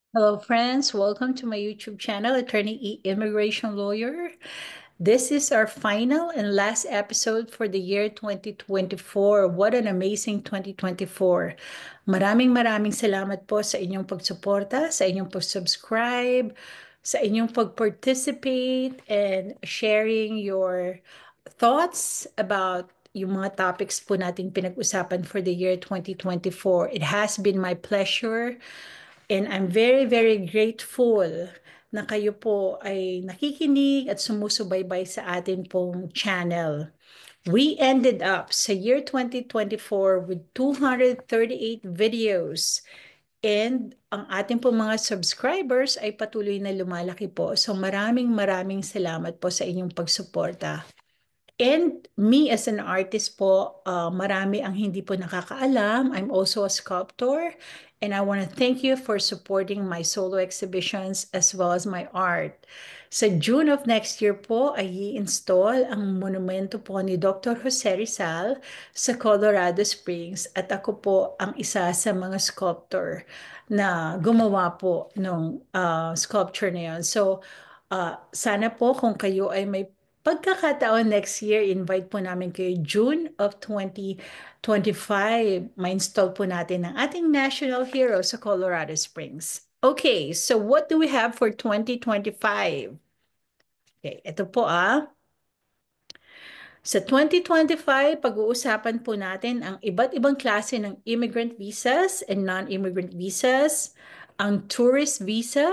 Hello, friends. Welcome to my YouTube channel, Attorney E Immigration Lawyer. This is our final and last episode for the year 2024. What an amazing 2024. Maraming salamat po sa inyong pagsuporta, sa inyong pag-subscribe, sa inyong pag-participate and sharing your thoughts about yung mga topics po nating pinag-usapan for the year 2024. It has been my pleasure. And I'm very grateful na kayo po ay nakikinig at sumusubaybay sa atin pong channel. We ended up sa year 2024 with 238 videos. And ang ating po mga subscribers ay patuloy na lumalaki po. So maraming salamat po sa inyong pagsuporta. And me as an artist po, marami ang hindi po nakakaalam. I'm also a sculptor and I want to thank you for supporting my solo exhibitions as well as my art. Sa June of next year po ay i-install ang monumento po ni Dr. Jose Rizal sa Colorado Springs at ako po ang isa sa mga sculptor na gumawa po ng sculpture na yun. So, sana po kung kayo ay may pagkakataon next year, invite po namin kayo June of 2025. Ma-install po natin ang ating national hero sa Colorado Springs. Okay, so what do we have for 2025? Okay, ito po Sa 2025, pag-uusapan po natin ang iba't ibang klase ng immigrant visas and non-immigrant visas, ang tourist visa,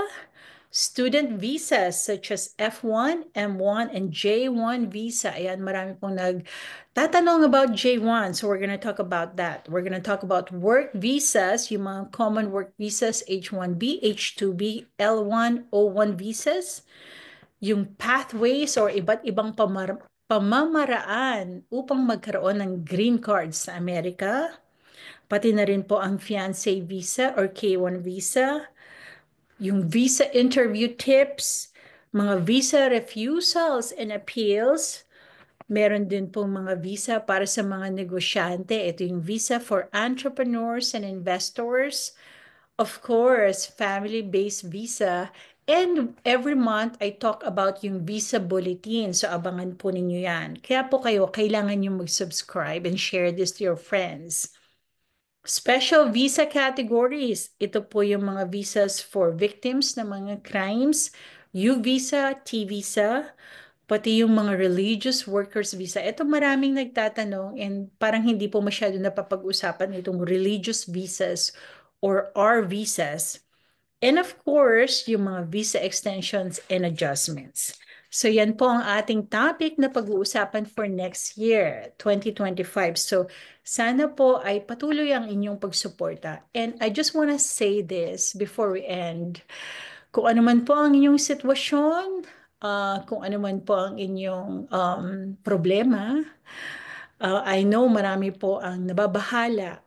student visas such as F1, M1, and J1 visa. Ayan, marami pong nagtatanong about J1. So we're going to talk about that. We're going to talk about work visas, yung mga common work visas, H1B, H2B, L1, O1 visas, yung pathways or iba't ibang pamamaraan upang magkaroon ng green card sa Amerika, pati na rin po ang fiancé visa or K1 visa, yung visa interview tips, mga visa refusals and appeals. Meron din pong mga visa para sa mga negosyante. Ito yung visa for entrepreneurs and investors. Of course, family-based visa. And every month, I talk about yung visa bulletin. So, abangan po ninyo yan. Kaya po kayo, kailangan nyo mag-subscribe and share this to your friends. Special visa categories. Ito po yung mga visas for victims ng mga crimes, U visa, T visa, pati yung mga religious workers visa. Ito maraming nagtatanong and parang hindi po masyado napapag-usapan itong religious visas or R visas. And of course, yung mga visa extensions and adjustments. So yan po ang ating topic na pag-uusapan for next year, 2025. So sana po ay patuloy ang inyong pagsuporta. And I just want to say this before we end. Kung ano man po ang inyong sitwasyon, kung ano man po ang inyong problema, I know marami po ang nababahala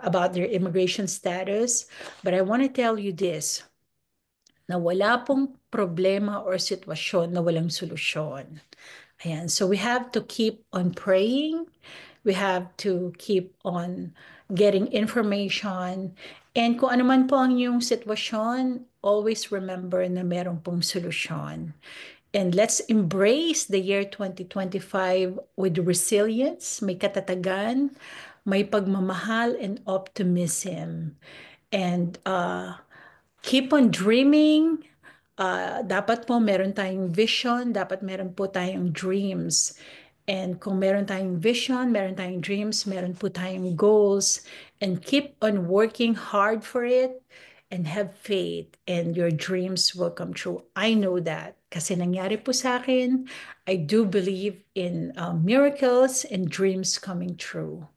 about their immigration status, but I want to tell you this, na wala pong problema or sitwasyon na walang solusyon. Ayan, so we have to keep on praying, we have to keep on getting information, and kung ano man po ang yung sitwasyon, always remember na meron pong solusyon. And let's embrace the year 2025 with resilience, may katatagan, may pagmamahal and optimism. And keep on dreaming. Dapat po meron tayong vision, dapat meron po tayong dreams. And kung meron tayong vision, meron tayong dreams, meron po tayong goals, and keep on working hard for it and have faith and your dreams will come true. I know that kasi nangyari po sa akin. I do believe in miracles and dreams coming true.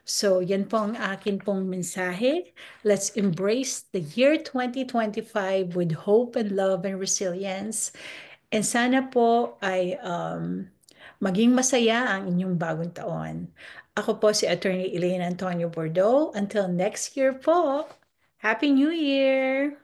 So yan po ang akin pong mensahe. Let's embrace the year 2025 with hope and love and resilience. And sana po ay maging masaya ang inyong bagong taon. Ako po si Attorney Elaine Antonio Bordeaux. Until next year po, Happy New Year!